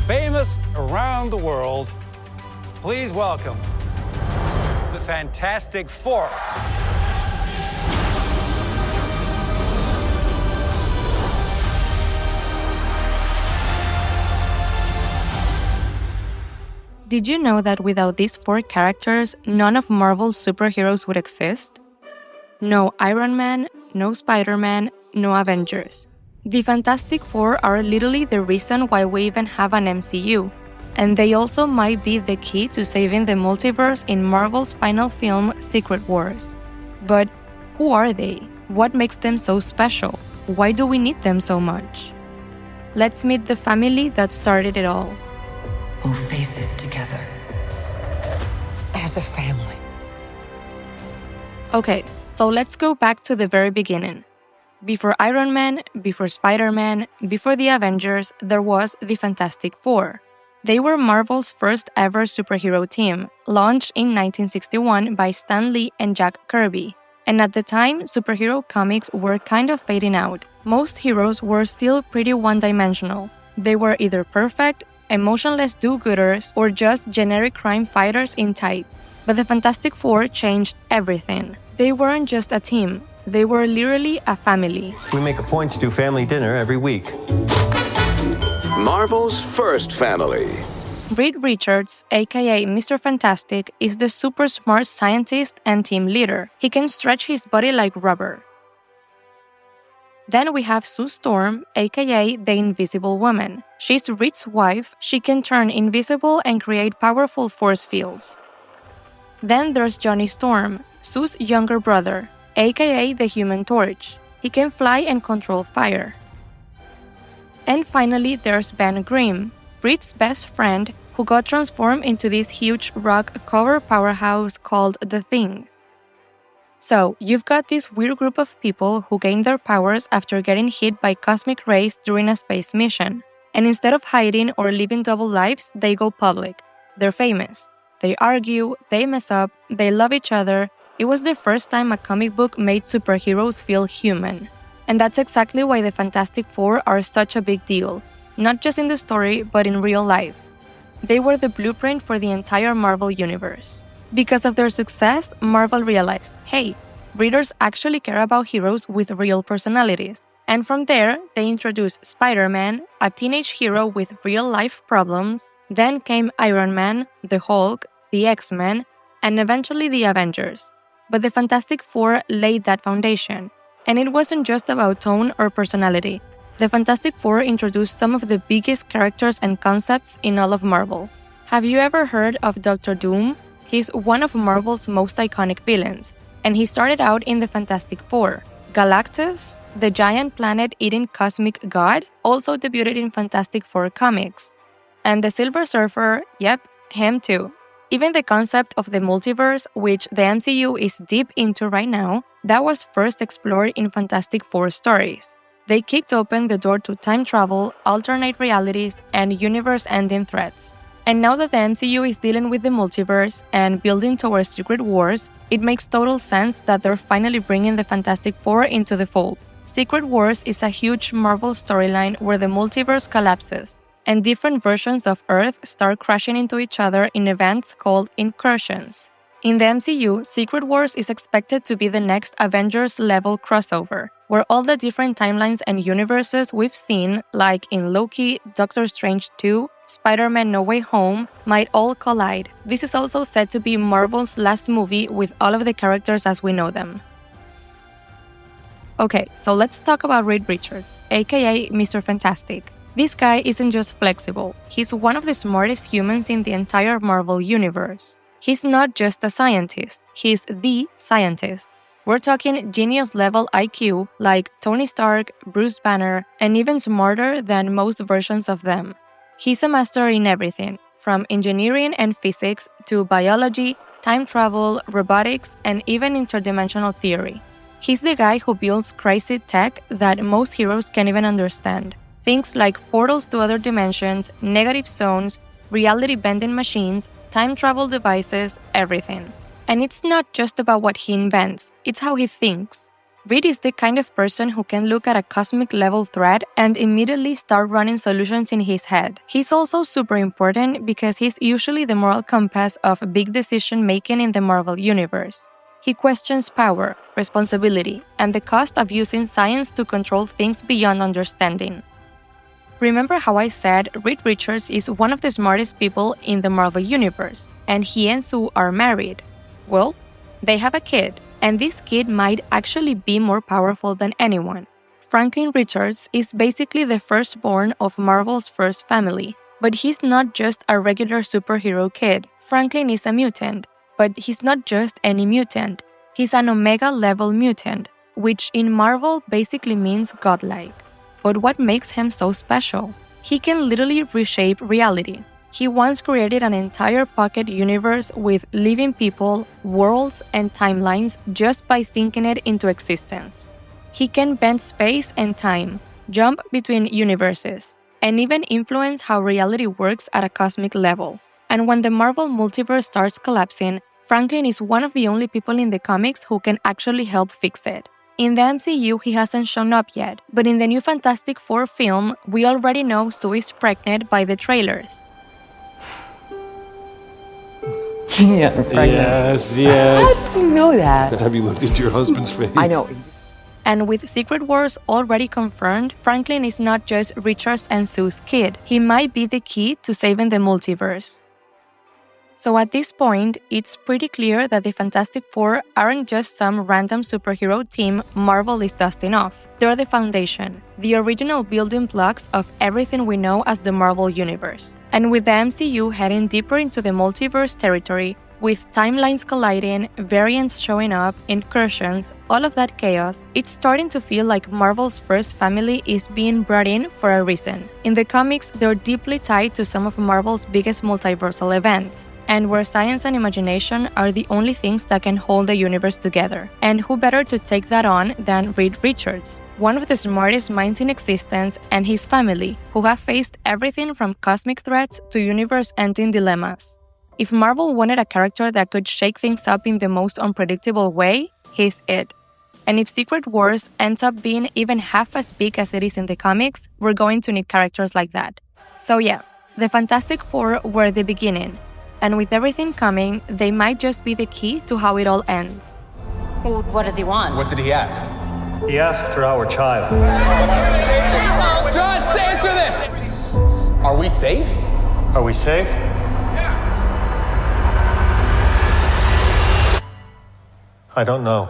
famous around the world, please welcome the Fantastic Four. Did you know that without these four characters, none of Marvel's superheroes would exist? No Iron Man, no Spider-Man, no Avengers. The Fantastic Four are literally the reason why we even have an MCU, and they also might be the key to saving the multiverse in Marvel's final film, Secret Wars. But who are they? What makes them so special? Why do we need them so much? Let's meet the family that started it all. We'll face it together. As a family. Okay, so let's go back to the very beginning. Before Iron Man, before Spider-Man, before the Avengers, there was the Fantastic Four. They were Marvel's first ever superhero team, launched in 1961 by Stan Lee and Jack Kirby. And at the time, superhero comics were kind of fading out. Most heroes were still pretty one-dimensional. They were either perfect, emotionless do-gooders, or just generic crime fighters in tights. But the Fantastic Four changed everything. They weren't just a team, they were literally a family. We make a point to do family dinner every week. Marvel's first family. Reed Richards, aka Mr. Fantastic, is the super smart scientist and team leader. He can stretch his body like rubber. Then we have Sue Storm, aka the Invisible Woman. She's Reed's wife, she can turn invisible and create powerful force fields. Then there's Johnny Storm, Sue's younger brother, aka the Human Torch. He can fly and control fire. And finally there's Ben Grimm, Reed's best friend, who got transformed into this huge rock cover powerhouse called The Thing. So, you've got this weird group of people who gain their powers after getting hit by cosmic rays during a space mission. And instead of hiding or living double lives, they go public. They're famous. They argue, they mess up, they love each other. It was the first time a comic book made superheroes feel human. And that's exactly why the Fantastic Four are such a big deal. Not just in the story, but in real life. They were the blueprint for the entire Marvel universe. Because of their success, Marvel realized, hey, readers actually care about heroes with real personalities. And from there, they introduced Spider-Man, a teenage hero with real-life problems. Then came Iron Man, the Hulk, the X-Men, and eventually the Avengers. But the Fantastic Four laid that foundation. And it wasn't just about tone or personality. The Fantastic Four introduced some of the biggest characters and concepts in all of Marvel. Have you ever heard of Dr. Doom? He's one of Marvel's most iconic villains, and he started out in the Fantastic Four. Galactus, the giant planet-eating cosmic god, also debuted in Fantastic Four comics. And the Silver Surfer, yep, him too. Even the concept of the multiverse, which the MCU is deep into right now, that was first explored in Fantastic Four stories. They kicked open the door to time travel, alternate realities, and universe-ending threats. And now that the MCU is dealing with the multiverse and building towards Secret Wars, it makes total sense that they're finally bringing the Fantastic Four into the fold. Secret Wars is a huge Marvel storyline where the multiverse collapses, and different versions of Earth start crashing into each other in events called incursions. In the MCU, Secret Wars is expected to be the next Avengers-level crossover, where all the different timelines and universes we've seen, like in Loki, Doctor Strange 2, Spider-Man No Way Home, might all collide. This is also said to be Marvel's last movie with all of the characters as we know them. Okay, so let's talk about Reed Richards, aka Mr. Fantastic. This guy isn't just flexible, he's one of the smartest humans in the entire Marvel universe. He's not just a scientist, he's the scientist. We're talking genius-level IQ like Tony Stark, Bruce Banner, and even smarter than most versions of them. He's a master in everything, from engineering and physics to biology, time travel, robotics, and even interdimensional theory. He's the guy who builds crazy tech that most heroes can't even understand. Things like portals to other dimensions, negative zones, reality-bending machines, time travel devices, everything. And it's not just about what he invents, it's how he thinks. Reed is the kind of person who can look at a cosmic level threat and immediately start running solutions in his head. He's also super important because he's usually the moral compass of big decision making in the Marvel Universe. He questions power, responsibility, and the cost of using science to control things beyond understanding. Remember how I said Reed Richards is one of the smartest people in the Marvel Universe, and he and Sue are married? Well, they have a kid, and this kid might actually be more powerful than anyone. Franklin Richards is basically the firstborn of Marvel's first family, but he's not just a regular superhero kid. Franklin is a mutant, but he's not just any mutant. He's an Omega-level mutant, which in Marvel basically means godlike. But what makes him so special? He can literally reshape reality. He once created an entire pocket universe with living people, worlds, and timelines just by thinking it into existence. He can bend space and time, jump between universes, and even influence how reality works at a cosmic level. And when the Marvel multiverse starts collapsing, Franklin is one of the only people in the comics who can actually help fix it. In the MCU, he hasn't shown up yet, but in the new Fantastic Four film, we already know Sue is pregnant by the trailers. Yeah, pregnant. Yes. How do you know that? Have you looked at your husband's face? I know. And with Secret Wars already confirmed, Franklin is not just Richards and Sue's kid. He might be the key to saving the multiverse. So at this point, it's pretty clear that the Fantastic Four aren't just some random superhero team Marvel is dusting off. They're the foundation, the original building blocks of everything we know as the Marvel Universe. And with the MCU heading deeper into the multiverse territory, with timelines colliding, variants showing up, incursions, all of that chaos, it's starting to feel like Marvel's first family is being brought in for a reason. In the comics, they're deeply tied to some of Marvel's biggest multiversal events, and where science and imagination are the only things that can hold the universe together. And who better to take that on than Reed Richards, one of the smartest minds in existence, and his family, who have faced everything from cosmic threats to universe-ending dilemmas. If Marvel wanted a character that could shake things up in the most unpredictable way, he's it. And if Secret Wars ends up being even half as big as it is in the comics, we're going to need characters like that. So yeah, the Fantastic Four were the beginning, and with everything coming, they might just be the key to how it all ends. Well, what does he want? What did he ask? He asked for our child. John, answer this! Are we safe? Are we safe? I don't know.